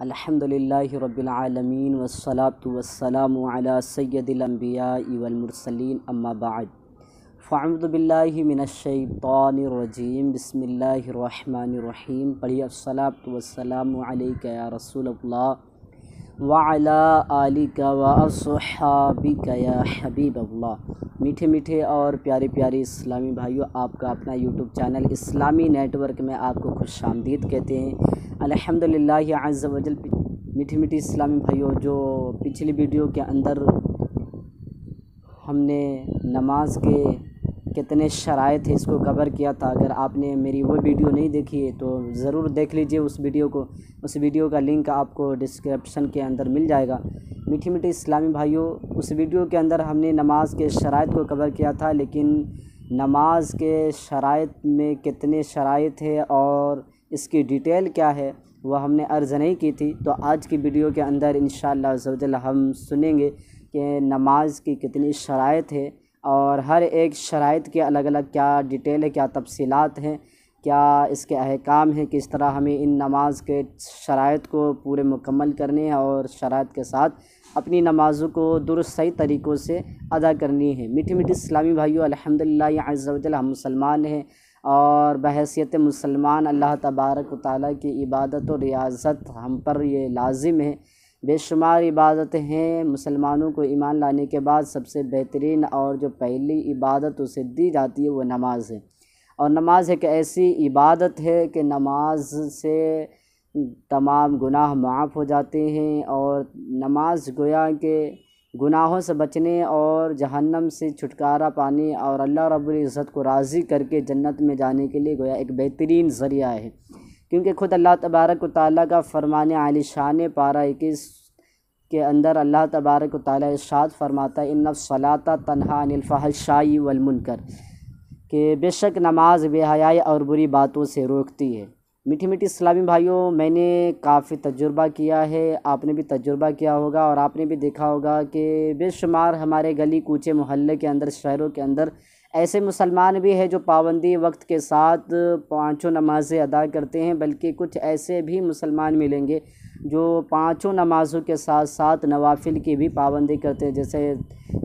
अल्हम्दुलिल्लाहि रब्बिल आलमीन वस्सलातु वस्सलामु अला सय्यदिल अंबियाइ वल मुरसलीन अम्मा बाद फ़अऊज़ु बिल्लाहि मिनश शैतानिर रजीम बिस्मिल्लाहिर रहमानिर रहीम। पढ़िए अस्सलातु वस्सलामु अलैका या रसूलल्लाह व अला आलिका व अस्हाबिका या हबीबल्लाह। मीठे मीठे और प्यारे प्यारे इस्लामी भाइयों, आपका अपना यूट्यूब चैनल इस्लामी नेटवर्क में आपको खुशामदीद कहते हैं। अल्हम्दुलिल्लाह अज़्ज़ वजल। मीठी मीठी इस्लामी भाइयों, जो पिछली वीडियो के अंदर हमने नमाज के कितने शराइत है इसको कवर किया था। अगर आपने मेरी वो वीडियो नहीं देखी है तो ज़रूर देख लीजिए उस वीडियो को। उस वीडियो का लिंक आपको डिस्क्रिप्शन के अंदर मिल जाएगा। मीठी मीठी इस्लामी भाइयों, उस वीडियो के अंदर हमने नमाज के शराइत को कवर किया था, लेकिन नमाज के शराइत में कितने शराइत है और इसकी डिटेल क्या है वह हमने अर्ज़ नहीं की थी। तो आज की वीडियो के अंदर इंशाअल्लाह अज़्ज़वजल हम सुनेंगे कि नमाज की कितनी शराइत है और हर एक शराइत के अलग अलग क्या डिटेल है, क्या तफसीलात हैं, क्या इसके अहकाम हैं, किस तरह हमें इन नमाज के शराइत को पूरे मुकम्मल करने हैं और शराइत के साथ अपनी नमाज़ों को दुरुस्त सही तरीक़ों से अदा करनी है। मीठी मीठी इस्लामी भाइयों, अल्हम्दुलिल्लाह अज़्ज़ वजल हम मुसलमान हैं और बहैसियत मुसलमान अल्लाह तबारक व तआला की इबादत और रियाज़त हम पर ये लाजिम है। बेशुमार इबादतें हैं। मुसलमानों को ईमान लाने के बाद सबसे बेहतरीन और जो पहली इबादत उसे दी जाती है वो नमाज है। और नमाज एक ऐसी इबादत है कि नमाज से तमाम गुनाह माफ़ हो जाते हैं और नमाज गोया के गुनाहों से बचने और जहन्नम से छुटकारा पाने और अल्लाह रब्बुल इज़्ज़त को राज़ी करके जन्नत में जाने के लिए गोया एक बेहतरीन ज़रिया है। क्योंकि ख़ुद अल्लाह तबारक व तआला का फ़रमान आलिशान पारा 21 के अंदर अल्लाह तबारक व तआला इरशाद फरमाता है, इन्नस सलाता तन्हा अनिल फ़हशाई वल मुनकर, कि बेशक नमाज बेहयाई और बुरी बातों से रोकती है। मीठी मीठी इस्लामी भाइयों, मैंने काफ़ी तजुर्बा किया है, आपने भी तजुर्बा किया होगा और आपने भी देखा होगा कि बेशुमार हमारे गली कूचे मोहल्ले के अंदर, शहरों के अंदर ऐसे मुसलमान भी हैं जो पाबंदी वक्त के साथ पाँचों नमाज़ें अदा करते हैं, बल्कि कुछ ऐसे भी मुसलमान मिलेंगे जो पाँचों नमाज़ों के साथ साथ नवाफिल की भी पाबंदी करते हैं, जैसे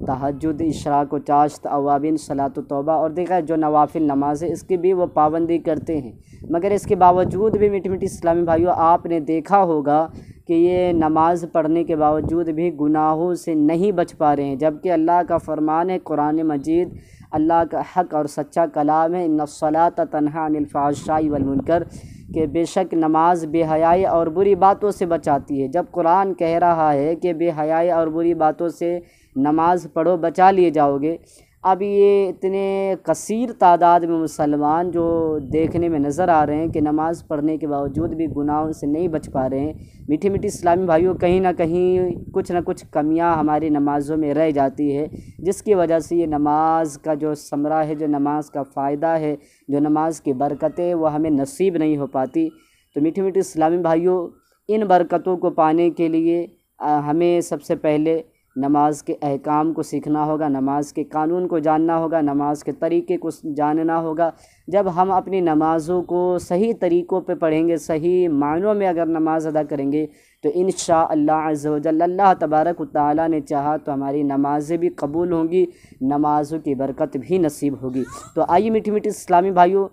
तहज्जुद, इशराक व चाश्त, अवाबिन, सलात तौबा और दीगर जो नवाफिल नमाज है इसकी भी वो पाबंदी करते हैं। मगर इसके बावजूद भी मीठी मीठी इस्लामी भाइयों, आपने देखा होगा कि ये नमाज़ पढ़ने के बावजूद भी गुनाहों से नहीं बच पा रहे हैं, जबकि अल्लाह का फ़रमान है कुरान मजीद, अल्लाह का हक़ और सच्चा कलाम है, इन्नस्सलात तन्हा अनिल फ़हशाई वल मुनकर, कि बेशक नमाज बेहयाई और बुरी बातों से बचाती है। जब कुरान कह रहा है कि बेहयाई और बुरी बातों से नमाज पढ़ो, बचा लिए जाओगे, अब ये इतने कसीर तादाद में मुसलमान जो देखने में नज़र आ रहे हैं कि नमाज़ पढ़ने के बावजूद भी गुनाहों से नहीं बच पा रहे हैं। मीठी मीठी इस्लामी भाइयों, कहीं ना कहीं कुछ ना कुछ कमियां हमारी नमाज़ों में रह जाती है, जिसकी वजह से ये नमाज का जो समरा है, जो नमाज का फ़ायदा है, जो नमाज की बरकतें वो हमें नसीब नहीं हो पाती। तो मीठी मीठी इस्लामी भाइयों, इन बरकतों को पाने के लिए हमें सबसे पहले नमाज के अहकाम को सीखना होगा, नमाज के कानून को जानना होगा, नमाज के तरीक़े को जानना होगा। जब हम अपनी नमाज़ों को सही तरीक़ों पे पढ़ेंगे, सही मायनों में अगर नमाज अदा करेंगे तो इंशाअल्लाह अज़्ज़ वजल अल्लाह तबारक व तआला ने चाहा तो हमारी नमाज़ें भी कबूल होंगी, नमाज़ों की बरकत भी नसीब होगी। तो आइए मीठी मीठी इस्लामी भाइयों,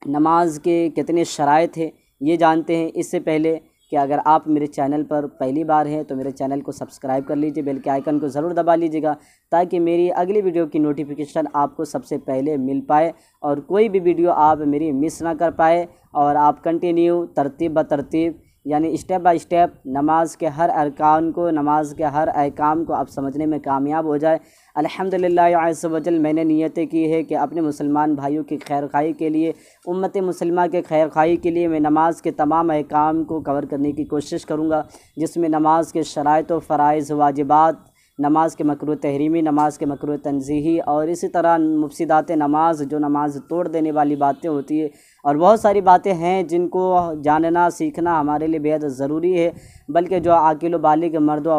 नमाज के कितने शराइत हैं ये जानते हैं। इससे पहले कि अगर आप मेरे चैनल पर पहली बार हैं तो मेरे चैनल को सब्सक्राइब कर लीजिए, बेल के आइकन को ज़रूर दबा लीजिएगा ताकि मेरी अगली वीडियो की नोटिफिकेशन आपको सबसे पहले मिल पाए और कोई भी वीडियो आप मेरी मिस ना कर पाए और आप कंटिन्यू तरतीब ब तरतीब यानी स्टेप बाय स्टेप नमाज के हर अरकान को, नमाज के हर अहकाम को आप समझने में कामयाब हो जाए। अल्हम्दुलिल्लाह अज़्ज़ वजल, मैंने नियतें की है कि अपने मुसलमान भाइयों की खैरखाई के लिए, उम्मत मुसलिमा के खैरखाई के लिए मैं नमाज के तमाम अहकाम को कवर करने की कोशिश करूँगा, जिसमें नमाज के शराइत व फ़राइज़, वाजिबात, नमाज के मकरूह तहरीमी, नमाज के मकरूह तंज़ीही और इसी तरह मुफसिदात नमाज, जो नमाज तोड़ देने वाली बातें होती है, और बहुत सारी बातें हैं जिनको जानना सीखना हमारे लिए बेहद ज़रूरी है। बल्कि जो आकिल व बालिग मर्द व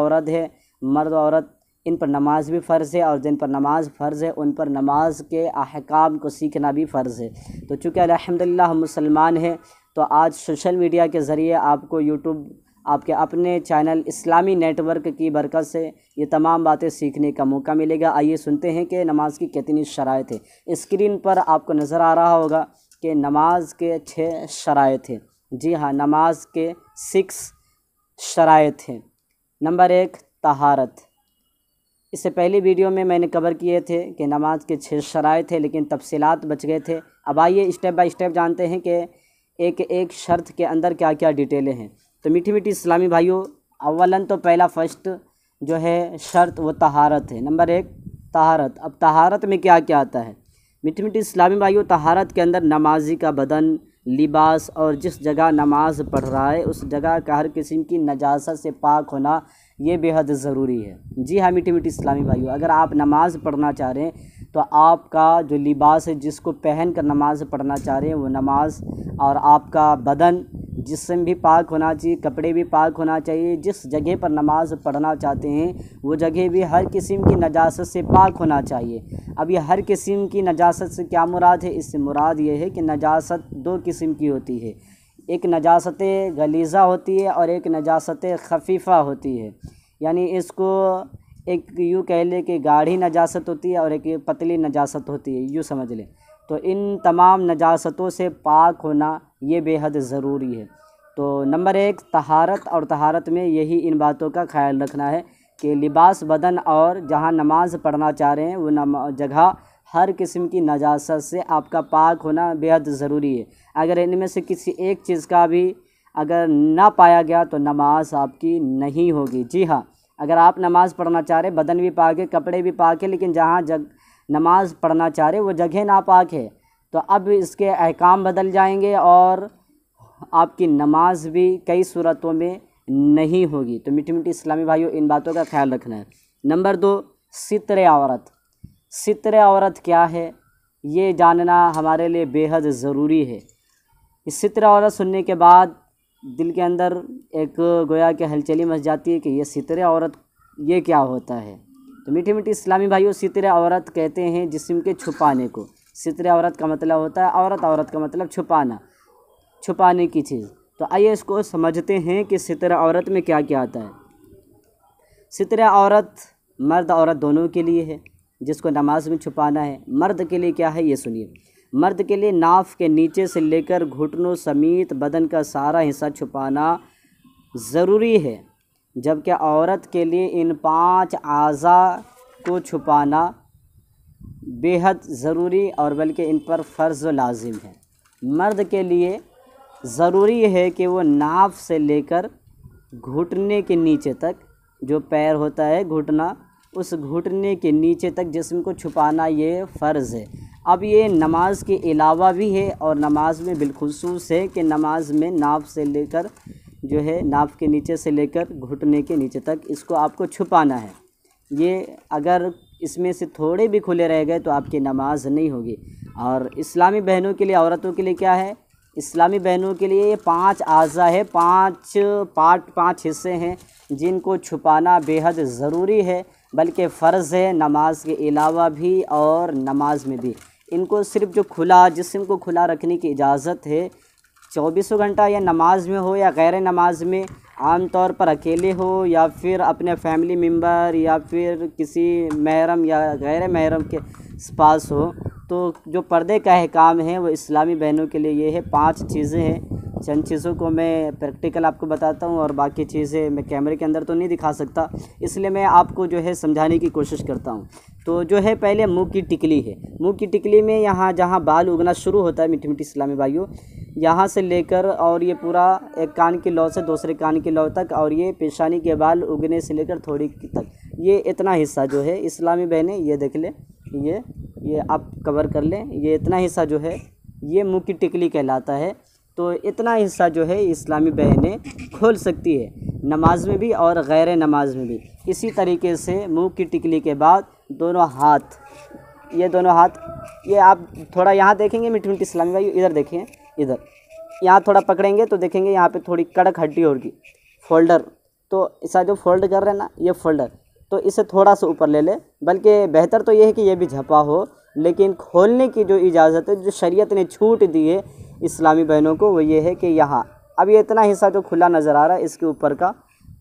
औरत इन पर नमाज भी फ़र्ज़ है और जिन पर नमाज फ़र्ज़ है उन पर नमाज के अहकाम को सीखना भी फ़र्ज़ है। तो चूँकि अल्हम्दुलिल्लाह हम मुसलमान हैं तो आज सोशल मीडिया के ज़रिए आपको यूट्यूब आपके अपने चैनल इस्लामी नेटवर्क की बरकत से ये तमाम बातें सीखने का मौका मिलेगा। आइए सुनते हैं कि नमाज की कितनी शराइत है। स्क्रीन पर आपको नज़र आ रहा होगा कि नमाज के 6 शराइत हैं। जी हाँ, नमाज के 6 शराइत हैं। नंबर 1 तहारत। इससे पहली वीडियो में मैंने कवर किए थे कि नमाज के 6 शराइत थे, लेकिन तफसीलात बच गए थे। अब आइए स्टेप बाय स्टेप जानते हैं कि एक एक शर्त के अंदर क्या क्या डिटेलें हैं। तो मीठी मीठी इस्लामी भाइयों, अव्वलन तो पहला फर्स्ट जो है शर्त वो तहारत है। नंबर 1 तहारत। अब तहारत में क्या क्या आता है मीठी मीठी इस्लामी भाइयों? तहारत के अंदर नमाजी का बदन, लिबास और जिस जगह नमाज पढ़ रहा है उस जगह का हर किस्म की नजासत से पाक होना ये बेहद ज़रूरी है। जी हाँ मीठी मीठी इस्लामी भाइयों, अगर आप नमाज़ पढ़ना चाह रहे हैं तो आपका जो लिबास है जिसको पहन कर नमाज़ पढ़ना चाह रहे हैं वो नमाज, और आपका बदन जिस्म भी पाक होना चाहिए, कपड़े भी पाक होना चाहिए। जिस जगह पर नमाज़ पढ़ना चाहते हैं वो जगह भी हर किस्म की नजासत से पाक होना चाहिए। अब ये हर किस्म की नजासत से क्या मुराद है? इससे मुराद ये है कि नजासत 2 किस्म की होती है। एक नजासत गलीज़ा होती है और एक नजासत खफीफ़ा होती है। यानी इसको एक यूँ कह ले कि गाढ़ी नजासत होती है और एक पतली नजासत होती है, यूँ समझ लें। तो इन तमाम नजासतों से पाक होना ये बेहद ज़रूरी है। तो नंबर 1 तहारत, और तहारत में यही इन बातों का ख्याल रखना है कि लिबास, बदन और जहाँ नमाज पढ़ना चाह रहे हैं वो जगह हर किस्म की नजासत से आपका पाक होना बेहद ज़रूरी है। अगर इनमें से किसी एक चीज़ का भी अगर ना पाया गया तो नमाज आपकी नहीं होगी। जी हाँ, अगर आप नमाज़ पढ़ना चाह रहे, बदन भी पाक है, कपड़े भी पाक है, लेकिन जहाँ नमाज़ पढ़ना चाह रहे वो जगह नापाक है, तो अब इसके अहकाम बदल जाएंगे और आपकी नमाज भी कई सूरतों में नहीं होगी। तो मीठी मीठी इस्लामी भाइयों, इन बातों का ख्याल रखना है। नंबर 2 सित्र औरत। सित्र औरत क्या है ये जानना हमारे लिए बेहद ज़रूरी है। इस सित्र औरत सुनने के बाद दिल के अंदर एक गोया कि हलचली मच जाती है कि ये सित्र औरत ये क्या होता है। तो मीठी मीठी इस्लामी भाइयों, सित्र औरत कहते हैं जिस्म के छुपाने को। सित्र औरत का मतलब होता है औरत, औरत का मतलब छुपाना, छुपाने की चीज़। तो आइए इसको समझते हैं कि सित्र औरत में क्या क्या आता है। सित्र औरत मर्द औरत दोनों के लिए है जिसको नमाज में छुपाना है। मर्द के लिए क्या है ये सुनिए। मर्द के लिए नाफ के नीचे से लेकर घुटनों समेत बदन का सारा हिस्सा छुपाना ज़रूरी है, जबकि औरत के लिए इन 5 आज़ा को छुपाना बेहद ज़रूरी और बल्कि इन पर फ़र्ज़ लाजिम है। मर्द के लिए ज़रूरी है कि वो नाफ से लेकर घुटने के नीचे तक, जो पैर होता है घुटना, उस घुटने के नीचे तक जिस्म को छुपाना ये फ़र्ज़ है। अब ये नमाज के अलावा भी है और नमाज में बिलखुसूस है कि नमाज में नाफ से लेकर जो है नाफ के नीचे से लेकर घुटने के नीचे तक इसको आपको छुपाना है। ये अगर इसमें से थोड़े भी खुले रह गए तो आपकी नमाज नहीं होगी। और इस्लामी बहनों के लिए, औरतों के लिए क्या है? इस्लामी बहनों के लिए 5 आज़ा है, 5 पार्ट, 5 हिस्से हैं जिनको छुपाना बेहद ज़रूरी है, बल्कि फ़र्ज़ है नमाज के अलावा भी और नमाज में भी। इनको सिर्फ़ जो खुला, जिस्म को खुला रखने की इजाज़त है 24 घंटा, या नमाज में हो या गैर नमाज में, आम तौर पर अकेले हो या फिर अपने फैमिली मेम्बर या फिर किसी महरम या गैर महरम के पास हो। तो जो पर्दे का अहकाम है वो इस्लामी बहनों के लिए ये है। 5 चीज़ें हैं। चंद चीज़ों को मैं प्रैक्टिकल आपको बताता हूँ और बाकी चीज़ें मैं कैमरे के अंदर तो नहीं दिखा सकता, इसलिए मैं आपको जो है समझाने की कोशिश करता हूँ। तो जो है पहले मुंह की टिकली है। मुंह की टिकली में यहाँ जहाँ बाल उगना शुरू होता है मीठी मीठी इस्लामी भाइयों, यहाँ से लेकर और ये पूरा एक कान की लौ से दूसरे कान की लौ तक, और ये पेशानी के बाल उगने से लेकर थोड़ी तक, ये इतना हिस्सा जो है इस्लामी बहनें ये देख लें, ये आप कवर कर लें, ये इतना हिस्सा जो है ये मुंह की टिकली कहलाता है। तो इतना हिस्सा जो है इस्लामी बहनें खोल सकती है नमाज में भी और गैर नमाज में भी। इसी तरीके से मुंह की टिकली के बाद दोनों हाथ, ये दोनों हाथ, ये आप थोड़ा यहाँ देखेंगे मीठी मीठी इस्लामी भाई, इधर देखें, इधर यहाँ थोड़ा पकड़ेंगे तो देखेंगे यहाँ पे थोड़ी कड़क हड्डी होगी, फोल्डर। तो ऐसा जो फोल्ड कर रहे हैं ना, ये फोल्डर, तो इसे थोड़ा सा ऊपर ले ले, बल्कि बेहतर तो ये है कि ये भी झपा हो, लेकिन खोलने की जो इजाज़त है, जो शरीयत ने छूट दी है इस्लामी बहनों को, वो ये है कि यहाँ अब ये इतना हिस्सा जो खुला नज़र आ रहा है इसके ऊपर का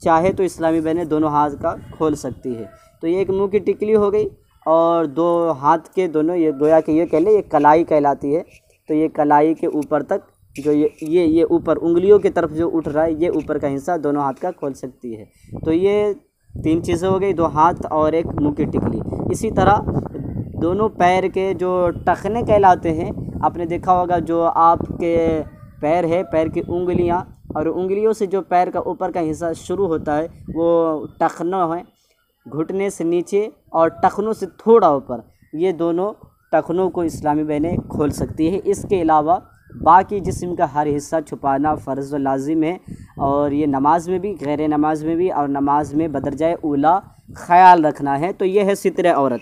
चाहे तो इस्लामी बहनें दोनों हाथ का खोल सकती है। तो ये एक मुंह की टिकली हो गई और दो हाथ के दोनों, ये गोया कि ये कह ले ये कलाई कहलाती है। तो ये कलाई के ऊपर तक जो ये ऊपर उंगलियों की तरफ जो उठ रहा है ये ऊपर का हिस्सा दोनों हाथ का खोल सकती है। तो ये 3 चीज़ें हो गई, 2 हाथ और एक मुंह की टिकली। इसी तरह दोनों पैर के जो टखने कहलाते हैं, आपने देखा होगा जो आपके पैर है, पैर की उंगलियां और उंगलियों से जो पैर का ऊपर का हिस्सा शुरू होता है वो टखना है, घुटने से नीचे और टखनों से थोड़ा ऊपर, ये दोनों टखनों को इस्लामी बहनें खोल सकती है। इसके अलावा बाकी जिस्म का हर हिस्सा छुपाना फ़र्ज़ व लाजिम है और ये नमाज में भी, गैर नमाज में भी और नमाज में बदरजाए ऊला ख़याल रखना है। तो ये है सितर औरत।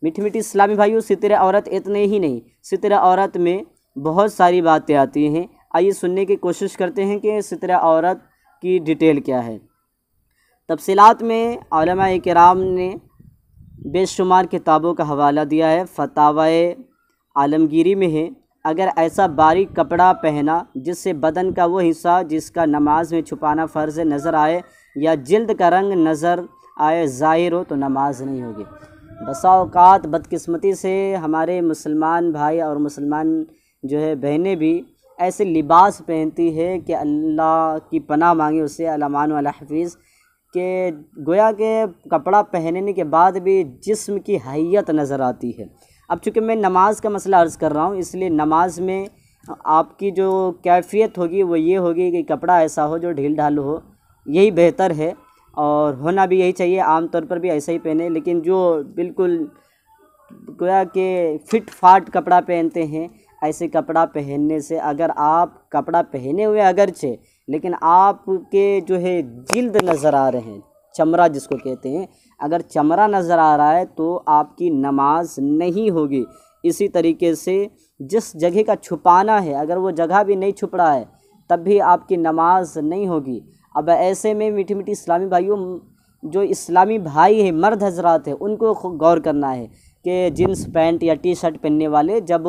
मीठी मीठी इस्लामी भाइयों, सितर औरत इतने ही नहीं, सितर औरत में बहुत सारी बातें आती हैं। आइए सुनने की कोशिश करते हैं कि सितर औरत की डिटेल क्या है। तफसीलात में उलमा किराम ने बेशुमार किताबों का हवाला दिया है। फतावाए आलमगीरी में है, अगर ऐसा बारीक कपड़ा पहना जिससे बदन का वो हिस्सा जिसका नमाज में छुपाना फ़र्ज़ नज़र आए या जिल्द का रंग नज़र आए ज़ाहिर हो तो नमाज नहीं होगी। बसा औक़ात बदकिस्मती से हमारे मुसलमान भाई और मुसलमान जो है बहनें भी ऐसे लिबास पहनती है कि अल्लाह की पनाह मांगे उससे, अल-अमान वल हफ़ीज़, के गोया के कपड़ा पहनने के बाद भी जिस्म की हैयत नज़र आती है। अब चूँकि मैं नमाज का मसला अर्ज़ कर रहा हूँ, इसलिए नमाज में आपकी जो कैफ़ियत होगी वो ये होगी कि कपड़ा ऐसा हो जो ढील ढाल हो, यही बेहतर है और होना भी यही चाहिए। आम तौर पर भी ऐसा ही पहने, लेकिन जो बिल्कुल गोया के फिट फाट कपड़ा पहनते हैं, ऐसे कपड़ा पहनने से, अगर आप कपड़ा पहने हुए अगरचे लेकिन आपके जो है जिल्द नज़र आ रहे हैं, चमड़ा जिसको कहते हैं, अगर चमड़ा नज़र आ रहा है तो आपकी नमाज नहीं होगी। इसी तरीके से जिस जगह का छुपाना है, अगर वो जगह भी नहीं छुप रहा है तब भी आपकी नमाज नहीं होगी। अब ऐसे में मीठी मीठी इस्लामी भाइयों, जो इस्लामी भाई है, मर्द हजरात है, उनको गौर करना है कि जीन्स पैंट या टी शर्ट पहनने वाले जब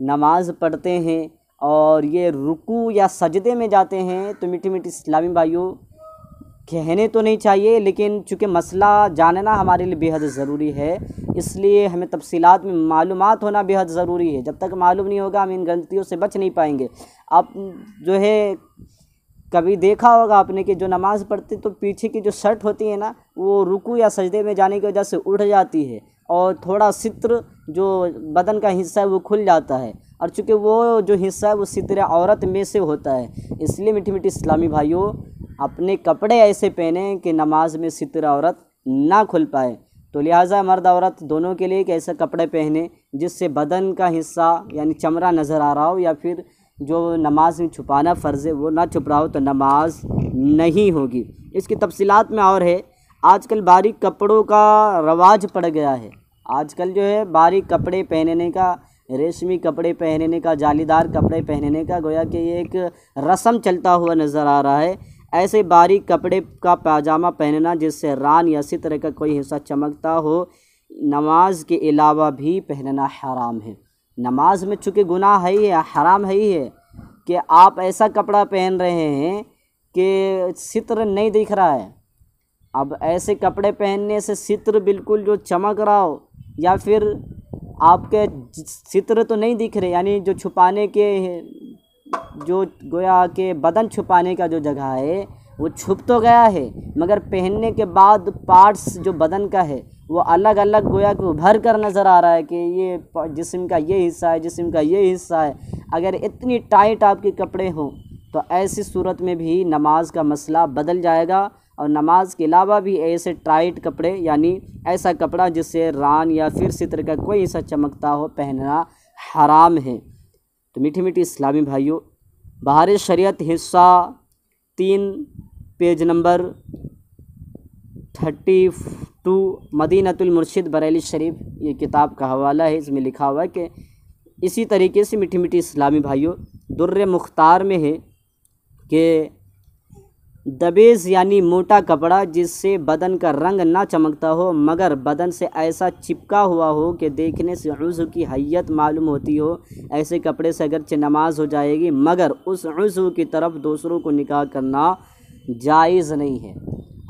नमाज पढ़ते हैं और ये रुकू या सजदे में जाते हैं तो मीठी मीठी इस्लामी भाइयों कहने तो नहीं चाहिए, लेकिन चूँकि मसला जानना हमारे लिए बेहद ज़रूरी है, इसलिए हमें तफसीलात में मालूमात होना बेहद ज़रूरी है। जब तक मालूम नहीं होगा हम इन गलतियों से बच नहीं पाएंगे। आप जो है कभी देखा होगा आपने कि जो नमाज़ पढ़ते तो पीछे की जो शर्ट होती है ना, वो रुकू या सजदे में जाने की वजह से उठ जाती है और थोड़ा सित्र जो बदन का हिस्सा है वो खुल जाता है, और चूँकि वो जो हिस्सा है वो सितर औरत में से होता है। इसलिए मीठी मीठी इस्लामी भाइयों, अपने कपड़े ऐसे पहने कि नमाज में सितर औरत ना खुल पाए। तो लिहाजा मर्द औरत दोनों के लिए ऐसे कपड़े पहने जिससे बदन का हिस्सा यानी चमड़ा नज़र आ रहा हो या फिर जो नमाज में छुपाना फ़र्ज़ है वो ना छुप रहा हो तो नमाज नहीं होगी। इसकी तफसीलात में और है, आजकल बारीक कपड़ों का रवाज पड़ गया है। आजकल जो है बारीक कपड़े पहनने का, रेशमी कपड़े पहनने का, जालीदार कपड़े पहनने का गोया कि ये एक रस्म चलता हुआ नज़र आ रहा है। ऐसे बारीक कपड़े का पाजामा पहनना जिससे रान या इसी तरह का कोई हिस्सा चमकता हो, नमाज के अलावा भी पहनना हराम है। नमाज में चूँकि गुनाह है ही है, हराम है ही है कि आप ऐसा कपड़ा पहन रहे हैं कि सित्र नहीं दिख रहा है। अब ऐसे कपड़े पहनने से सित्र बिल्कुल जो चमक रहा हो या फिर आपके सित्र तो नहीं दिख रहे, यानी जो छुपाने के जो गोया के बदन छुपाने का जो जगह है वो छुप तो गया है, मगर पहनने के बाद पार्ट्स जो बदन का है वो अलग अलग गोया कि उभर कर नज़र आ रहा है कि ये जिस्म का ये हिस्सा है, जिस्म का ये हिस्सा है। अगर इतनी टाइट आपके कपड़े हों तो ऐसी सूरत में भी नमाज का मसला बदल जाएगा, और नमाज के अलावा भी ऐसे टाइट कपड़े यानी ऐसा कपड़ा जिससे रान या फिर सित्र का कोई हिस्सा चमकता हो पहनना हराम है। तो मीठी मीठी इस्लामी भाइयों, बहार शरीयत हिस्सा 3 पेज नंबर 32 मदीनतुल मुर्शिद बरेली शरीफ, ये किताब का हवाला है। इसमें लिखा हुआ है कि इसी तरीके से मीठी मीठी इस्लामी भाइयों, दुर्र मुख्तार में है कि दबेज यानी मोटा कपड़ा जिससे बदन का रंग ना चमकता हो मगर बदन से ऐसा चिपका हुआ हो कि देखने से उज़्व की हैयत मालूम होती हो। ऐसे कपड़े से अगरचे नमाज हो जाएगी मगर उस उज़्व की तरफ दूसरों को निगाह करना जायज़ नहीं है।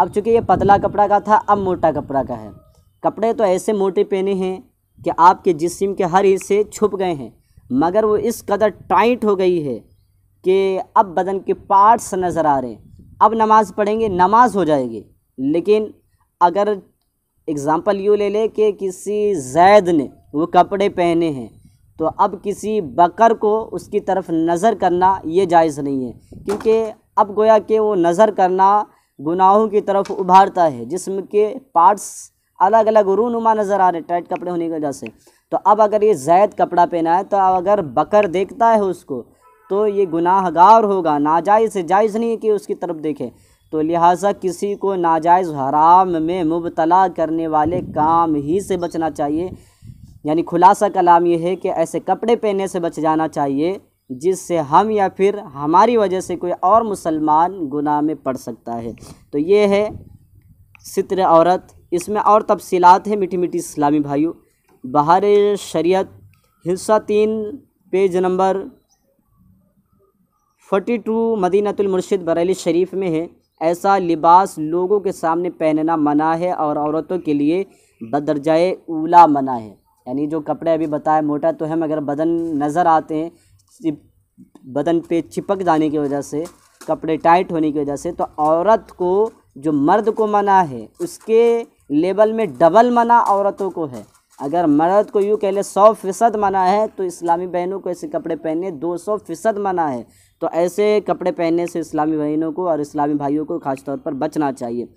अब चूँकि ये पतला कपड़ा का था, अब मोटा कपड़ा का है। कपड़े तो ऐसे मोटे पहने हैं कि आपके जिस्म के हर हिस्से छुप गए हैं, मगर वो इस कदर टाइट हो गई है कि अब बदन के पार्ट्स नज़र आ रहे हैं। अब नमाज़ पढ़ेंगे, नमाज हो जाएगी। लेकिन अगर एग्ज़ाम्पल यूँ ले ले कि किसी ज़ैद ने वो कपड़े पहने हैं तो अब किसी बकर को उसकी तरफ नज़र करना ये जायज़ नहीं है, क्योंकि अब गोया कि वो नज़र करना गुनाहों की तरफ उभारता है। जिस्म के पार्ट्स अलग अलग रूनुमा नज़र आ रहे टाइट कपड़े होने की वजह से। तो अब अगर ये ज़ैद कपड़ा पहना है तो अगर बकर देखता है उसको तो ये गुनाहगार होगा। नाजायज़ से जायज़ नहीं है कि उसकी तरफ देखे। तो लिहाजा किसी को नाजायज़ हराम में मुबतला करने वाले काम ही से बचना चाहिए। यानी खुलासा कलाम ये है कि ऐसे कपड़े पहनने से बच जाना चाहिए जिससे हम या फिर हमारी वजह से कोई और मुसलमान गुनाह में पड़ सकता है। तो ये है सित्र औरत। इसमें और तफसीलात है मीठी मीठी इस्लामी भाइयों। बहार शरीयत हिस्सा 3 पेज नंबर 42 मदीनतुल मुर्शिद बरेली शरीफ में है। ऐसा लिबास लोगों के सामने पहनना मना है और औरतों के लिए बदरजाए ऊला मना है। यानी जो कपड़े अभी बताए मोटा तो है मगर बदन नज़र आते हैं, बदन पे चिपक जाने की वजह से, कपड़े टाइट होने की वजह से, तो औरत को जो मर्द को मना है उसके लेवल में डबल मना औरतों को है। अगर मर्द को यूँ कह ले 100% मना है तो इस्लामी बहनों को ऐसे कपड़े पहनने 200% मना है। तो ऐसे कपड़े पहनने से इस्लामी बहनों को और इस्लामी भाइयों को ख़ास तौर पर बचना चाहिए।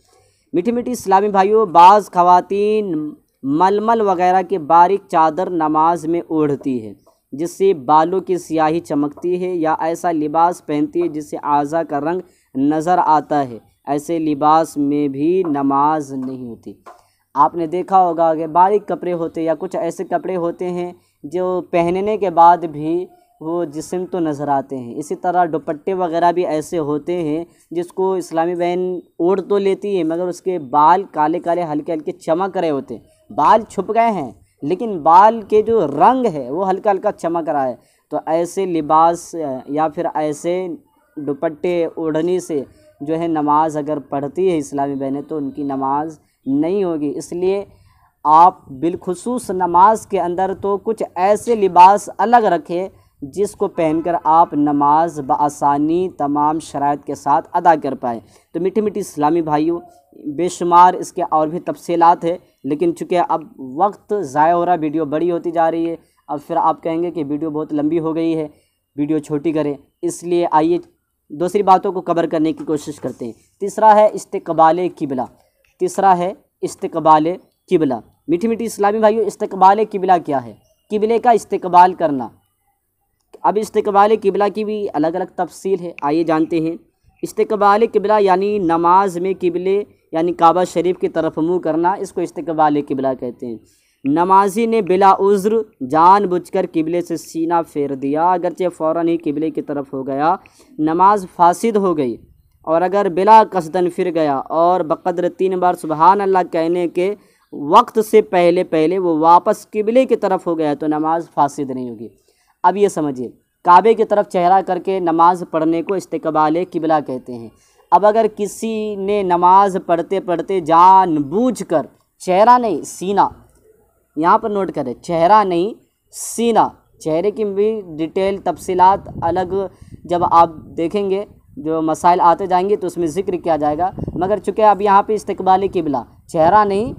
मीठी मीठी इस्लामी भाइयों, बाज़ ख़वातीन मलमल वगैरह की बारीक चादर नमाज में ओढ़ती है जिससे बालों की स्याही चमकती है, या ऐसा लिबास पहनती है जिससे आज़ा का रंग नज़र आता है। ऐसे लिबास में भी नमाज नहीं होती। आपने देखा होगा कि बारीक कपड़े होते या कुछ ऐसे कपड़े होते हैं जो पहनने के बाद भी वो जिस्म तो नज़र आते हैं। इसी तरह दुपट्टे वगैरह भी ऐसे होते हैं जिसको इस्लामी बहन ओढ़ तो लेती है मगर उसके बाल काले काले हल्के हल्के चमक रहे होते हैं। बाल छुप गए हैं लेकिन बाल के जो रंग है वो हल्का हल्का चमक रहा है। तो ऐसे लिबास या फिर ऐसे दुपट्टे ओढ़ने से जो है नमाज अगर पढ़ती है इस्लामी बहनें तो उनकी नमाज नहीं होगी। इसलिए आप बिलखुसूस नमाज के अंदर तो कुछ ऐसे लिबास अलग रखें जिसको पहनकर आप नमाज बआसानी तमाम शराइत के साथ अदा कर पाएँ। तो मीठी मीठी इस्लामी भाइयों, बेशुमार इसके और भी तफसीलात है, लेकिन चूँकि अब वक्त ज़ाया हो रहा, वीडियो बड़ी होती जा रही है, अब फिर आप कहेंगे कि वीडियो बहुत लंबी हो गई है, वीडियो छोटी करें। इसलिए आइए दूसरी बातों को कवर करने की कोशिश करते हैं। तीसरा है इस्तिक़बाल किबला। तीसरा है इस्तिक़बाल किबला। मीठी मीठी इस्लामी भाइयों, इस्तिक़बाल किबला क्या है? किबले का इस्तिक़बाल करना। अब इस्तिक़बाल किबला की भी अलग अलग तफसील है, आइए जानते हैं। इस्तिक़बाल किबला यानी नमाज में किबले यानी काबा शरीफ की तरफ मुँह करना, इसको इस्तिक़बाल किबला कहते हैं। नमाजी ने बिला उज़्र जानबूझकर किबले से सीना फेर दिया, अगरचे फ़ौरन ही किबले की तरफ हो गया, नमाज फासिद हो गई। और अगर बिला कसदन फिर गया और बक़द्र 3 बार सुबहान अल्लाह कहने के वक्त से पहले पहले वो वापस किबले की तरफ हो गया तो नमाज फासिद नहीं होगी। अब ये समझिए, काबे की तरफ चेहरा करके नमाज़ पढ़ने को इस्तिक़बाल किबला कहते हैं। अब अगर किसी ने नमाज पढ़ते पढ़ते जानबूझकर, चेहरा नहीं सीना, यहाँ पर नोट करें, चेहरा नहीं सीना, चेहरे की भी डिटेल तफसीलात अलग जब आप देखेंगे जो मसाइल आते जाएंगे तो उसमें ज़िक्र किया जाएगा, मगर चूँकि अब यहाँ पे इस्तिक़बाल किबला चेहरा नहीं,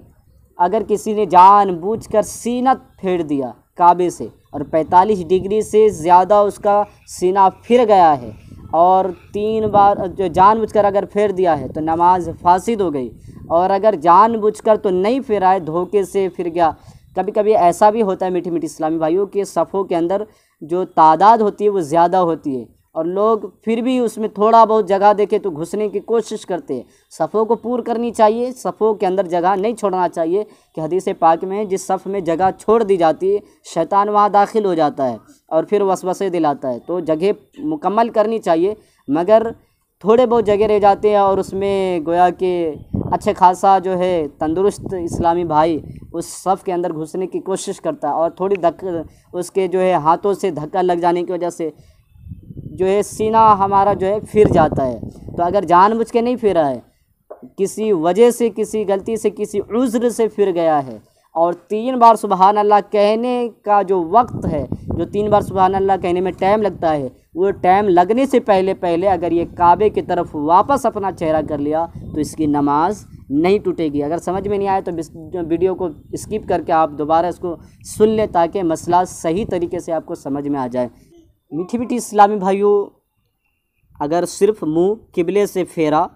अगर किसी ने जानबूझकर सीना फेर दिया काबे से और 45 डिग्री से ज़्यादा उसका सीना फिर गया है और 3 बार जो जानबूझकर अगर फेर दिया है तो नमाज फासिद हो गई। और अगर जानबूझकर तो नहीं फेरा है, धोखे से फिर गया। कभी कभी ऐसा भी होता है मीठी मीठी इस्लामी भाइयों कि सफ़ों के अंदर जो तादाद होती है वो ज़्यादा होती है और लोग फिर भी उसमें थोड़ा बहुत जगह देखे तो घुसने की कोशिश करते हैं। सफ़ों को पूर करनी चाहिए, सफ़ों के अंदर जगह नहीं छोड़ना चाहिए कि हदीस पाक में जिस सफ़ में जगह छोड़ दी जाती है शैतान वहाँ दाखिल हो जाता है और फिर वसवसे दिलाता है। तो जगह मुकम्मल करनी चाहिए, मगर थोड़े बहुत जगह रह जाते हैं और उसमें गोया कि अच्छे खासा जो है तंदुरुस्त इस्लामी भाई उस सफ़ के अंदर घुसने की कोशिश करता है और थोड़ी उसके जो है हाथों से धक्का लग जाने की वजह से जो है सीना हमारा जो है फिर जाता है। तो अगर जानबूझ के नहीं फिरा है, किसी वजह से, किसी गलती से, किसी उज़्र से फिर गया है और 3 बार सुबहान अल्लाह कहने का जो वक्त है, जो 3 बार सुबहान अल्लाह कहने में टाइम लगता है, वो टाइम लगने से पहले पहले अगर ये काबे की तरफ वापस अपना चेहरा कर लिया तो इसकी नमाज नहीं टूटेगी। अगर समझ में नहीं आए तो वीडियो को स्किप करके आप दोबारा इसको सुन लें ताकि मसला सही तरीके से आपको समझ में आ जाए। मीठी मीठी इस्लामी भाइयों, अगर सिर्फ मुँह किबले से फेरा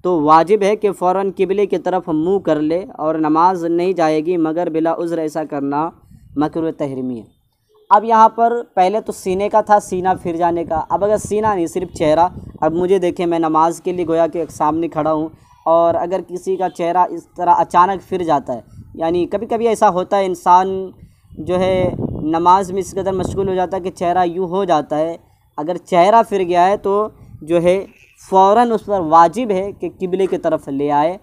तो वाजिब है कि फ़ौरन किबले की तरफ मुँह कर ले और नमाज नहीं जाएगी, मगर बिला उज़्र ऐसा करना मकरूह तहरीमी है। अब यहाँ पर पहले तो सीने का था, सीना फिर जाने का। अब अगर सीना नहीं, सिर्फ चेहरा। अब मुझे देखें, मैं नमाज के लिए गोया के सामने खड़ा हूँ और अगर किसी का चेहरा इस तरह अचानक फिर जाता है, यानी कभी कभी ऐसा होता है इंसान जो है नमाज में इस कदर मशगूल हो जाता है कि चेहरा यूँ हो जाता है। अगर चेहरा फिर गया है तो जो है फ़ौरन उस पर वाजिब है कि किबले की तरफ ले आए,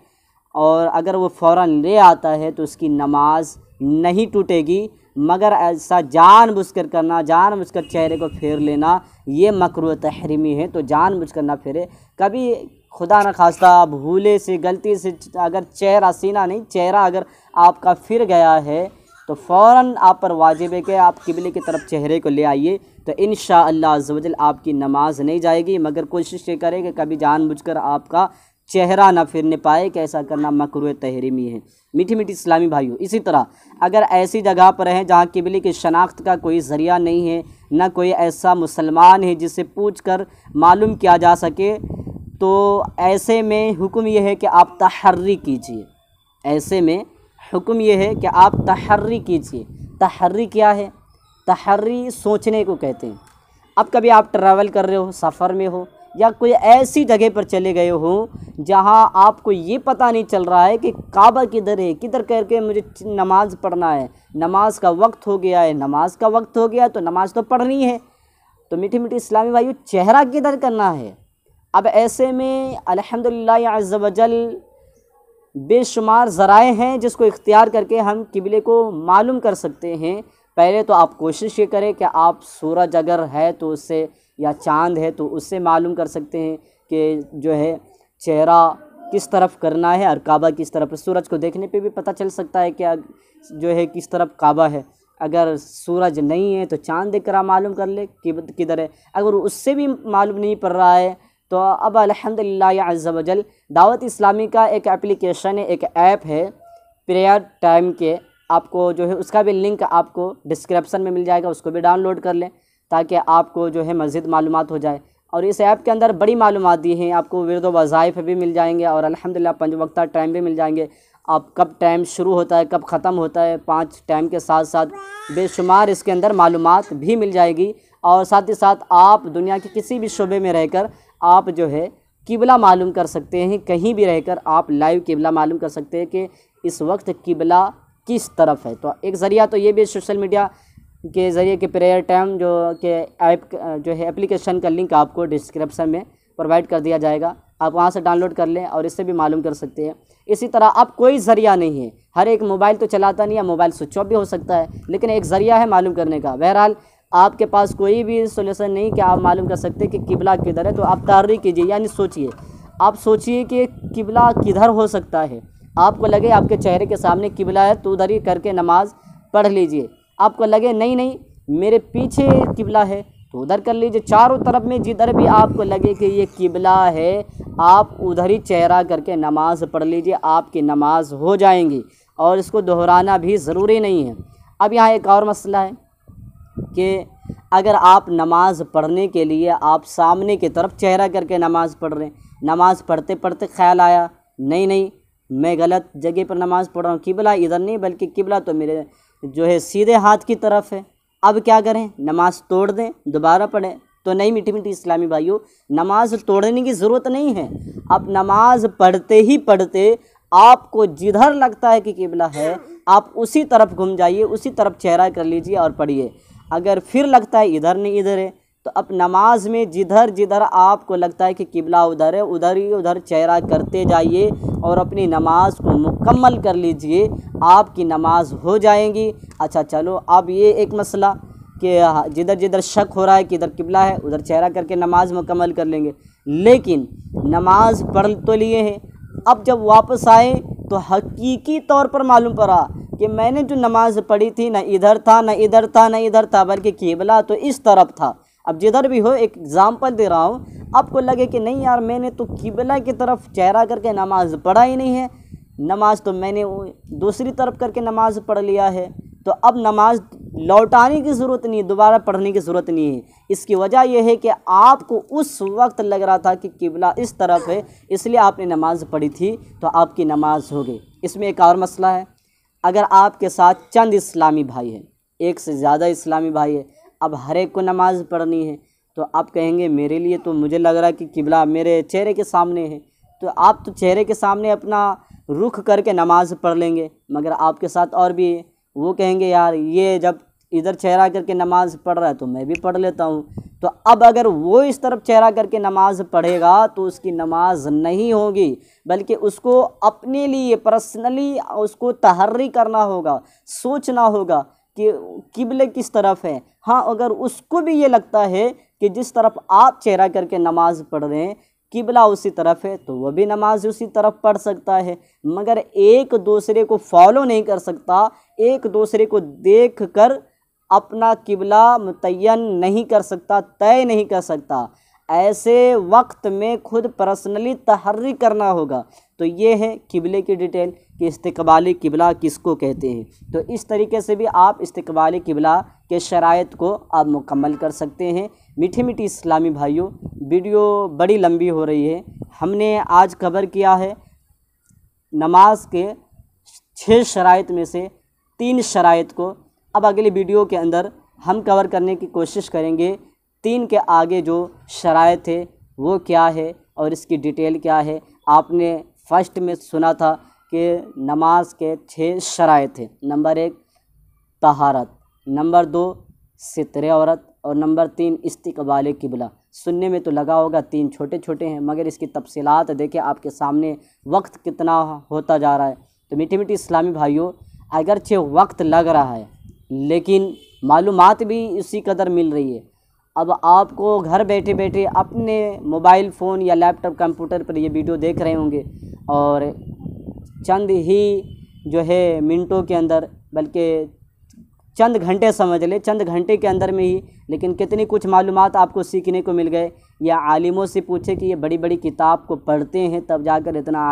और अगर वो फ़ौरन ले आता है तो उसकी नमाज नहीं टूटेगी, मगर ऐसा जानबूझकर करना, जानबूझकर चेहरे को फेर लेना, ये मकरूह तहरीमी है। तो जानबूझकर ना फेरे। कभी खुदा न खास्ता भूले से, गलती से अगर चेहरा, सीना नहीं चेहरा अगर आपका फिर गया है तो फ़ौरन आप पर वाजिब है कि आप किबले की तरफ चेहरे को ले आइए। तो इंशाअल्लाह अज़्ज़ वजल आपकी नमाज नहीं जाएगी, मगर कोशिश ये करें कि कभी जानबूझकर आपका चेहरा ना फिरने पाए, कि ऐसा करना मकरूह तहरीमी है। मीठी मीठी इस्लामी भाइयों, इसी तरह अगर ऐसी जगह पर हैं जहाँ किबले की शनाख्त का कोई ज़रिया नहीं है, ना कोई ऐसा मुसलमान है जिससे पूछ कर मालूम किया जा सके, तो ऐसे में हुक्म यह है कि आप तहर्री कीजिए। ऐसे में हुक्म यह है कि आप तहर्री कीजिए। तहर्री क्या है? तहर्री सोचने को कहते हैं। अब कभी आप ट्रैवल कर रहे हो, सफ़र में हो, या कोई ऐसी जगह पर चले गए हो जहां आपको ये पता नहीं चल रहा है कि काबा किधर है, किधर करके मुझे नमाज पढ़ना है, नमाज का वक्त हो गया है, नमाज का वक्त हो गया तो नमाज तो पढ़नी है। तो मीठी मीठी इस्लामी भाइयों, चेहरा किधर करना है? अब ऐसे में अल्हम्दुलिल्लाह अज़्ज़ वजल बेशुमार ज़राए हैं जिसको इख्तियार करके हम किबले को मालूम कर सकते हैं। पहले तो आप कोशिश ये करें कि आप सूरज अगर है तो उससे, या चाँद है तो उससे मालूम कर सकते हैं कि जो है चेहरा किस तरफ करना है और काबा किस तरफ। सूरज को देखने पे भी पता चल सकता है कि जो है किस तरफ काबा है। अगर सूरज नहीं है तो चाँद देख कर आप मालूम कर ले कि किधर है। अगर उससे भी मालूम नहीं पड़ रहा है तो अब अल्हम्दुलिल्लाह अज़्ज़ वजल दावत इस्लामी का एक एप्लीकेशन है, एक ऐप है प्रेयर टाइम के, आपको जो है उसका भी लिंक आपको डिस्क्रिप्शन में मिल जाएगा, उसको भी डाउनलोड कर लें ताकि आपको जो है मज़ीद मालूमात हो जाए। और इस ऐप के अंदर बड़ी मालूमात दी हैं, आपको विर्द व वज़ाइफ भी मिल जाएंगे और अल्हम्दुलिल्लाह 5 वक्ता टाइम भी मिल जाएंगे। आप कब टाइम शुरू होता है, कब ख़त्म होता है, 5 टाइम के साथ साथ बेशुमार इसके अंदर मालूमात भी मिल जाएगी। और साथ ही साथ आप दुनिया के किसी भी शोबे में रहकर आप जो है किबला मालूम कर सकते हैं। कहीं भी रहकर आप लाइव किबला मालूम कर सकते हैं कि इस वक्त किबला किस तरफ है। तो एक ज़रिया तो ये भी सोशल मीडिया के ज़रिए के प्रेयर टाइम जो के ऐप जो है एप्लीकेशन का लिंक आपको डिस्क्रिप्शन में प्रोवाइड कर दिया जाएगा, आप वहां से डाउनलोड कर लें और इससे भी मालूम कर सकते हैं। इसी तरह अब कोई ज़रिया नहीं है, हर एक मोबाइल तो चलाता नहीं है, मोबाइल स्विच ऑफ भी हो सकता है, लेकिन एक ज़रिया है मालूम करने का। बहरहाल आपके पास कोई भी सोल्यूशन नहीं कि आप मालूम कर सकते कि किबला किधर है, तो आप तहर्री कीजिए, यानी सोचिए। आप सोचिए कि किबला किधर हो सकता है। आपको लगे आपके चेहरे के सामने किबला है तो उधर ही करके नमाज पढ़ लीजिए। आपको लगे नहीं मेरे पीछे किबला है तो उधर कर लीजिए। चारों तरफ में जिधर भी आपको लगे कि ये किबला है, आप उधर ही चेहरा करके नमाज पढ़ लीजिए, आपकी नमाज हो जाएंगी और इसको दोहराना भी ज़रूरी नहीं है। अब यहाँ एक और मसला है कि अगर आप नमाज पढ़ने के लिए आप सामने की तरफ चेहरा करके नमाज़ पढ़ रहे हैं, नमाज़ पढ़ते पढ़ते ख्याल आया नहीं मैं गलत जगह पर नमाज़ पढ़ रहा हूँ, किबला इधर नहीं बल्कि किबला तो मेरे जो है सीधे हाथ की तरफ है। अब क्या करें? नमाज तोड़ दें, दोबारा पढ़ें? तो नहीं मीठी मीठी इस्लामी भाइयों, नमाज तोड़ने की ज़रूरत नहीं है। आप नमाज पढ़ते ही पढ़ते आपको जिधर लगता है कि किबला है आप उसी तरफ घूम जाइए, उसी तरफ चेहरा कर लीजिए और पढ़िए। अगर फिर लगता है इधर नहीं इधर है तो अब नमाज में जिधर जिधर आपको लगता है कि किबला उधर है, उधर ही उधर चेहरा करते जाइए और अपनी नमाज को मुकम्मल कर लीजिए, आपकी नमाज हो जाएगी। अच्छा चलो, अब ये एक मसला कि जिधर जिधर शक हो रहा है कि इधर किबला है, उधर चेहरा करके नमाज मुकम्मल कर लेंगे, लेकिन नमाज पढ़ तो लिए हैं, अब जब वापस आए तो हकीकी तौर पर मालूम पड़ा कि मैंने जो नमाज़ पढ़ी थी न इधर था न इधर था न इधर था, बल्कि किबला तो इस तरफ था। अब जिधर भी हो, एक एग्ज़ाम्पल दे रहा हूँ, आपको लगे कि नहीं यार मैंने तो किबला की तरफ चेहरा करके नमाज़ पढ़ा ही नहीं है, नमाज तो मैंने दूसरी तरफ करके नमाज़ पढ़ लिया है, तो अब नमाज लौटाने की ज़रूरत नहीं है, दोबारा पढ़ने की ज़रूरत नहीं है। इसकी वजह यह है कि आपको उस वक्त लग रहा था कि किबला इस तरफ है, इसलिए आपने नमाज़ पढ़ी थी, तो आपकी नमाज हो गई। इसमें एक और मसला है, अगर आपके साथ चंद इस्लामी भाई हैं, एक से ज़्यादा इस्लामी भाई है, अब हर एक को नमाज़ पढ़नी है, तो आप कहेंगे मेरे लिए तो मुझे लग रहा है कि किबला मेरे चेहरे के सामने है, तो आप तो चेहरे के सामने अपना रुख करके नमाज़ पढ़ लेंगे, मगर आपके साथ और भी है, वो कहेंगे यार ये जब इधर चेहरा करके नमाज़ पढ़ रहा है तो मैं भी पढ़ लेता हूँ। तो अब अगर वो इस तरफ चेहरा करके नमाज़ पढ़ेगा तो उसकी नमाज नहीं होगी, बल्कि उसको अपने लिए पर्सनली उसको तहर्री करना होगा, सोचना होगा कि किबले किस तरफ है। हाँ, अगर उसको भी ये लगता है कि जिस तरफ आप चेहरा करके नमाज़ पढ़ रहे हैं किबला उसी तरफ है, तो वह भी नमाज उसी तरफ पढ़ सकता है, मगर एक दूसरे को फॉलो नहीं कर सकता, एक दूसरे को देख कर अपना किबला मुतय्यन नहीं कर सकता, तय नहीं कर सकता। ऐसे वक्त में खुद पर्सनली तहर्री करना होगा। तो ये है किबले की डिटेल कि इस्तिक़बाली किबला किसको कहते हैं। तो इस तरीके से भी आप इस्तिक़बाली किबला के शराइत को आप मुकम्मल कर सकते हैं। मीठी मीठी इस्लामी भाइयों, वीडियो बड़ी लंबी हो रही है, हमने आज कवर किया है नमाज के 6 शराइत में से 3 शराइत को। अब अगली वीडियो के अंदर हम कवर करने की कोशिश करेंगे 3 के आगे जो शराइत है वो क्या है और इसकी डिटेल क्या है। आपने फर्स्ट में सुना था कि नमाज के 6 शराइत है, नंबर 1 तहारत, नंबर 2 सितरे औरत और नंबर 3 इस्तिक़बाल किबला। सुनने में तो लगा होगा 3 छोटे छोटे हैं, मगर इसकी तफसीलात देखिए आपके सामने वक्त कितना होता जा रहा है। तो मीठी मीठी इस्लामी भाइयों, अगरचे वक्त लग रहा है लेकिन मालूमात भी इसी कदर मिल रही है। अब आपको घर बैठे बैठे अपने मोबाइल फ़ोन या लैपटॉप कंप्यूटर पर ये वीडियो देख रहे होंगे और चंद ही जो है मिनटों के अंदर, बल्कि चंद घंटे समझ ले, चंद घंटे के अंदर में ही, लेकिन कितनी कुछ मालूमात आपको सीखने को मिल गए। या आलिमों से पूछे कि ये बड़ी बड़ी किताब को पढ़ते हैं तब जाकर इतना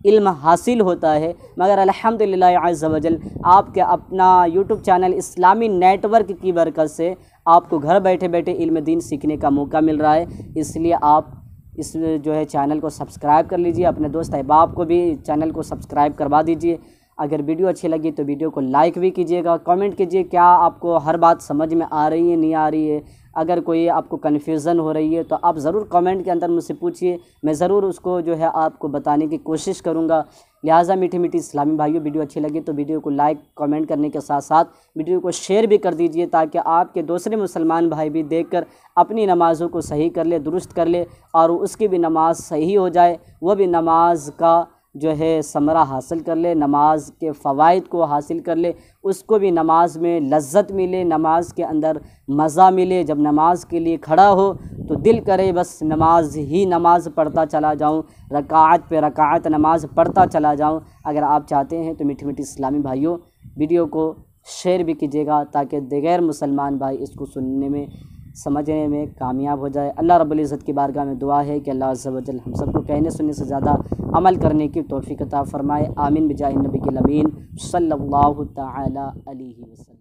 इल्म हासिल होता है, मगर अल्हम्दुलिल्लाह अज़्ज़ वजल आपके अपना यूट्यूब चैनल इस्लामी नेटवर्क की बरकत से आपको घर बैठे बैठे इल्म दीन सीखने का मौका मिल रहा है। इसलिए आप इस जो है चैनल को सब्सक्राइब कर लीजिए, अपने दोस्त अहबाब को भी चैनल को सब्सक्राइब करवा दीजिए। अगर वीडियो अच्छी लगी तो वीडियो को लाइक भी कीजिएगा, कमेंट कीजिए क्या आपको हर बात समझ में आ रही है नहीं आ रही है। अगर कोई आपको कन्फ्यूज़न हो रही है तो आप ज़रूर कमेंट के अंदर मुझसे पूछिए, मैं ज़रूर उसको जो है आपको बताने की कोशिश करूँगा। लिहाजा मीठी मीठी इस्लामी भाइयों, वीडियो अच्छी लगी तो वीडियो को लाइक कमेंट करने के साथ साथ वीडियो को शेयर भी कर दीजिए, ताकि आपके दूसरे मुसलमान भाई भी देखकर अपनी नमाज़ों को सही कर ले, दुरुस्त कर ले और उसकी भी नमाज सही हो जाए, वह भी नमाज का जो है समरा हासिल कर ले, नमाज के फ़वाइद को हासिल कर ले, उसको भी नमाज में लज्जत मिले, नमाज के अंदर मज़ा मिले। जब नमाज के लिए खड़ा हो तो दिल करे बस नमाज ही नमाज पढ़ता चला जाऊं, रकात पे रकात नमाज पढ़ता चला जाऊं। अगर आप चाहते हैं तो मीठी मीठी इस्लामी भाइयों, वीडियो को शेयर भी कीजिएगा ताकि दिगैर मुसलमान भाई इसको सुनने में समझने में कामयाब हो जाए। अल्लाह रब्बुल इज़्ज़त की बारगाह में दुआ है कि अल्लाह अज़्ज़ व जल हम सबको कहने सुनने से ज़्यादा अमल करने की तौफ़ीक़ अता फ़रमाए। आमीन बिजाहि नबी के अमीन सल्लल्लाहु तआला अलैहि वसल्लम।